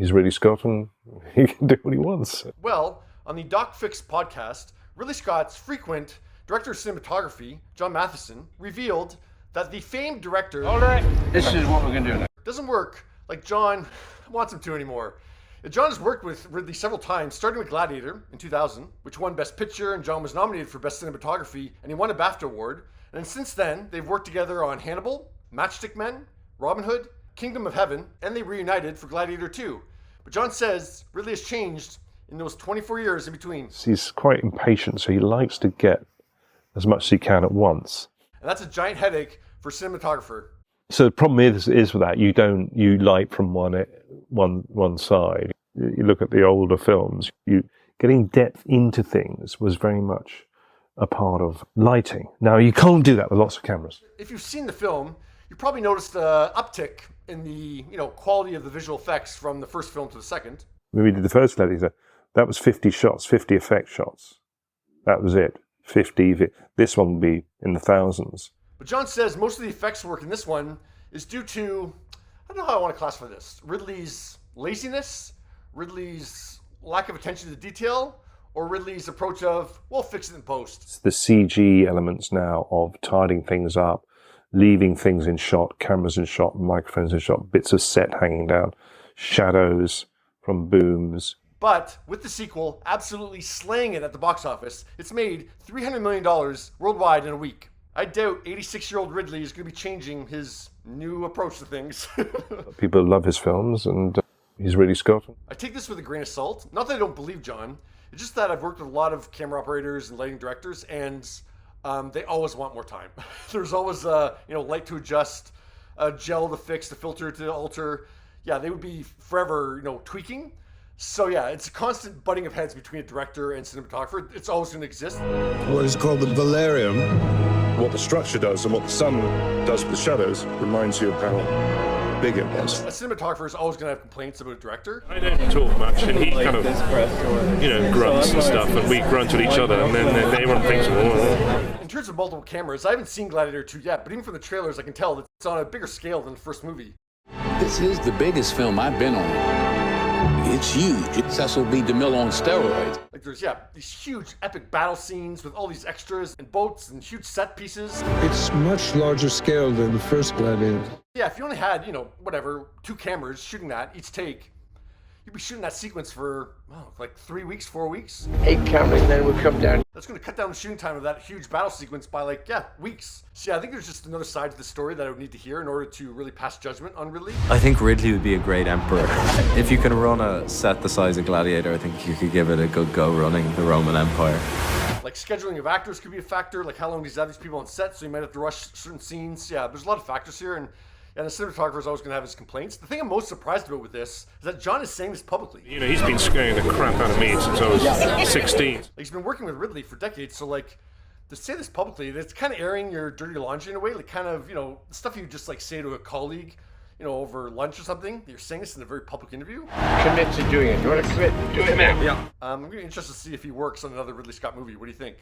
He's Ridley Scott and he can do what he wants. Well, on the Doc Fix podcast, Ridley Scott's frequent director of cinematography, John Mathieson, revealed that the famed director... All right, this is what we're going to do now. ...doesn't work like John wants him to anymore. John has worked with Ridley several times, starting with Gladiator in 2000, which won Best Picture, and John was nominated for Best Cinematography, and he won a BAFTA award. And since then, they've worked together on Hannibal, Matchstick Men, Robin Hood, Kingdom of Heaven, and they reunited for Gladiator II. But John says Ridley has changed in those 24 years in between. He's quite impatient, so he likes to get as much as he can at once. And that's a giant headache for a cinematographer. So the problem is with that, you light from one side. You look at the older films, getting depth into things was very much a part of lighting. Now, you can't do that with lots of cameras. If you've seen the film, you probably noticed the uptick in the quality of the visual effects from the first film to the second. When we did the first Gladiator, that was 50 shots, 50 effect shots. That was it. 50. This one will be in the thousands. But John says most of the effects work in this one is due to, I don't know how I want to classify this, Ridley's laziness, Ridley's lack of attention to detail, or Ridley's approach of, well, fix it in post. It's the CG elements now of tidying things up, leaving things in shot, cameras in shot, microphones in shot, bits of set hanging down, shadows from booms. But with the sequel absolutely slaying it at the box office, it's made $300 million worldwide in a week. I doubt 86-year-old Ridley is going to be changing his new approach to things. People love his films, and he's Ridley Scott. I take this with a grain of salt. Not that I don't believe John. It's just that I've worked with a lot of camera operators and lighting directors, and they always want more time. There's always light to adjust, gel to fix, the filter to alter. Yeah, they would be forever tweaking. So yeah, it's a constant butting of heads between a director and cinematographer. It's always going to exist. What is called the Valerium. What the structure does and what the sun does with the shadows reminds you of how big it was. A cinematographer is always going to have complaints about a director. I don't talk much, and he kind of, grunts and stuff, and we grunt at each other, and then everyone thinks, In terms of multiple cameras, I haven't seen Gladiator II yet, but even from the trailers, I can tell that it's on a bigger scale than the first movie. This is the biggest film I've been on. It's huge. It's Cecil B. DeMille on steroids. Like there's, these huge epic battle scenes with all these extras and boats and huge set pieces. It's much larger scale than the first Gladiator. Yeah, if you only had, 2 cameras shooting that each take, you'd be shooting that sequence for, 3 weeks, 4 weeks. 8 cameramen would come down. That's going to cut down the shooting time of that huge battle sequence by weeks. So yeah, I think there's just another side to the story that I would need to hear in order to really pass judgment on Ridley. I think Ridley would be a great emperor. If you can run a set the size of Gladiator, I think you could give it a good go running the Roman Empire. Like scheduling of actors could be a factor, like how long does he have these people on set, so you might have to rush certain scenes. Yeah, there's a lot of factors here, and the cinematographer is always going to have his complaints. The thing I'm most surprised about with this is that John is saying this publicly. he's been scaring the crap out of me since I was 16. He's been working with Ridley for decades, so to say this publicly, it's kind of airing your dirty laundry in a way, the stuff you just say to a colleague, over lunch or something. You're saying this in a very public interview. Commit to doing it. You want to commit? Do it now. Yeah. I'm going to be interested to see if he works on another Ridley Scott movie. What do you think?